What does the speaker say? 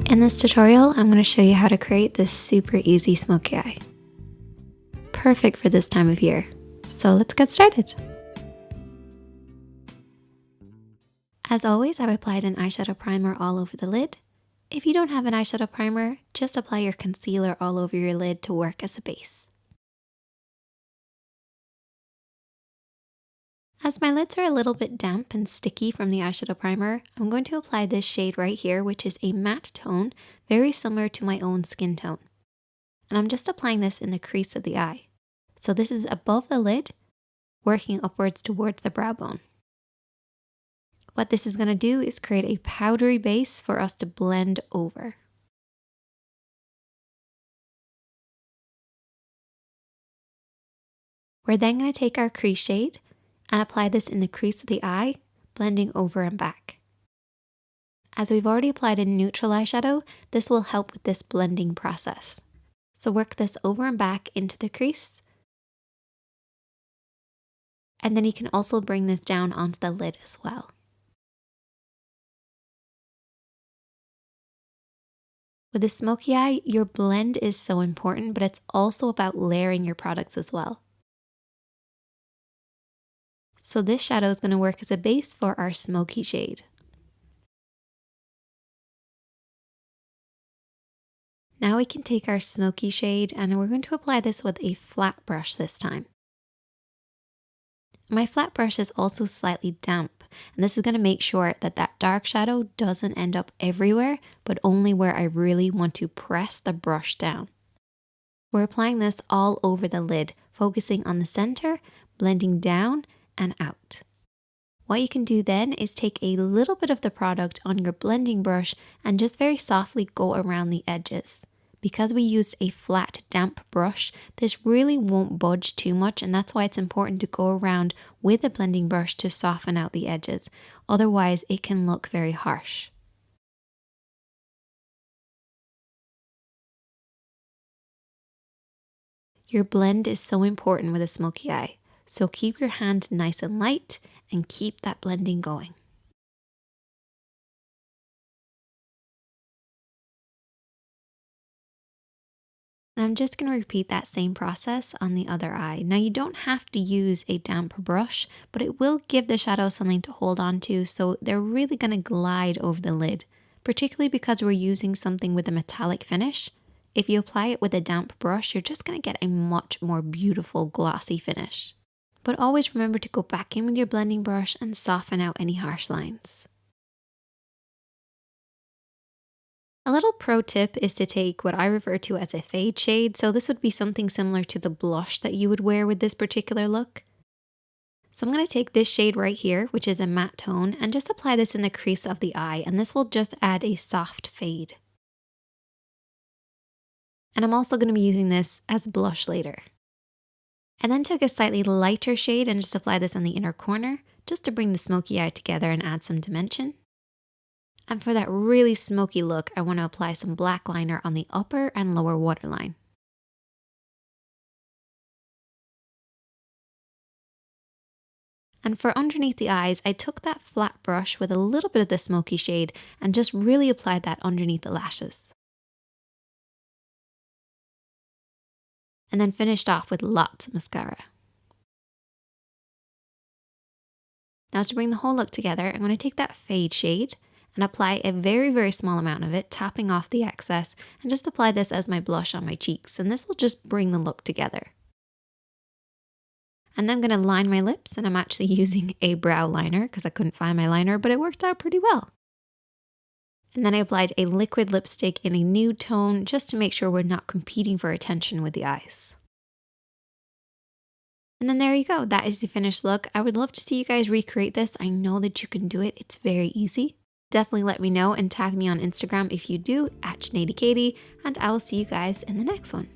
In this tutorial, I'm going to show you how to create this super easy smoky eye. Perfect for this time of year. So let's get started. As always, I've applied an eyeshadow primer all over the lid. If you don't have an eyeshadow primer, just apply your concealer all over your lid to work as a base. As my lids are a little bit damp and sticky from the eyeshadow primer, I'm going to apply this shade right here, which is a matte tone, very similar to my own skin tone. And I'm just applying this in the crease of the eye. So this is above the lid, working upwards towards the brow bone. What this is going to do is create a powdery base for us to blend over. We're then going to take our crease shade and apply this in the crease of the eye, blending over and back. As we've already applied a neutral eyeshadow, this will help with this blending process. So work this over and back into the crease. And then you can also bring this down onto the lid as well. With a smoky eye, your blend is so important, but it's also about layering your products as well. So this shadow is going to work as a base for our smoky shade. Now we can take our smoky shade and we're going to apply this with a flat brush this time. My flat brush is also slightly damp, and this is going to make sure that that dark shadow doesn't end up everywhere, but only where I really want to press the brush down. We're applying this all over the lid, focusing on the center, blending down and out. What you can do then is take a little bit of the product on your blending brush and just very softly go around the edges. Because we used a flat, damp brush, this really won't budge too much, and that's why it's important to go around with a blending brush to soften out the edges. Otherwise, it can look very harsh. Your blend is so important with a smoky eye, so keep your hand nice and light and keep that blending going. And I'm just going to repeat that same process on the other eye. Now you don't have to use a damp brush, but it will give the shadow something to hold on to, so they're really going to glide over the lid, particularly because we're using something with a metallic finish. If you apply it with a damp brush, you're just going to get a much more beautiful glossy finish. But always remember to go back in with your blending brush and soften out any harsh lines. A little pro tip is to take what I refer to as a fade shade, so this would be something similar to the blush that you would wear with this particular look. So I'm going to take this shade right here, which is a matte tone, and just apply this in the crease of the eye, and this will just add a soft fade. And I'm also going to be using this as blush later. And then take a slightly lighter shade and just apply this on the inner corner, just to bring the smoky eye together and add some dimension. And for that really smoky look, I want to apply some black liner on the upper and lower waterline. And for underneath the eyes, I took that flat brush with a little bit of the smoky shade and just really applied that underneath the lashes. And then finished off with lots of mascara. Now to bring the whole look together, I'm going to take that fade shade and apply a very, very small amount of it, tapping off the excess, and just apply this as my blush on my cheeks, and this will just bring the look together. And then I'm going to line my lips, and I'm actually using a brow liner because I couldn't find my liner, but it worked out pretty well. And then I applied a liquid lipstick in a nude tone just to make sure we're not competing for attention with the eyes. And then there you go, that is the finished look. I would love to see you guys recreate this. I know that you can do it, it's very easy. Definitely let me know and tag me on Instagram if you do, @JanadyKatie, and I will see you guys in the next one.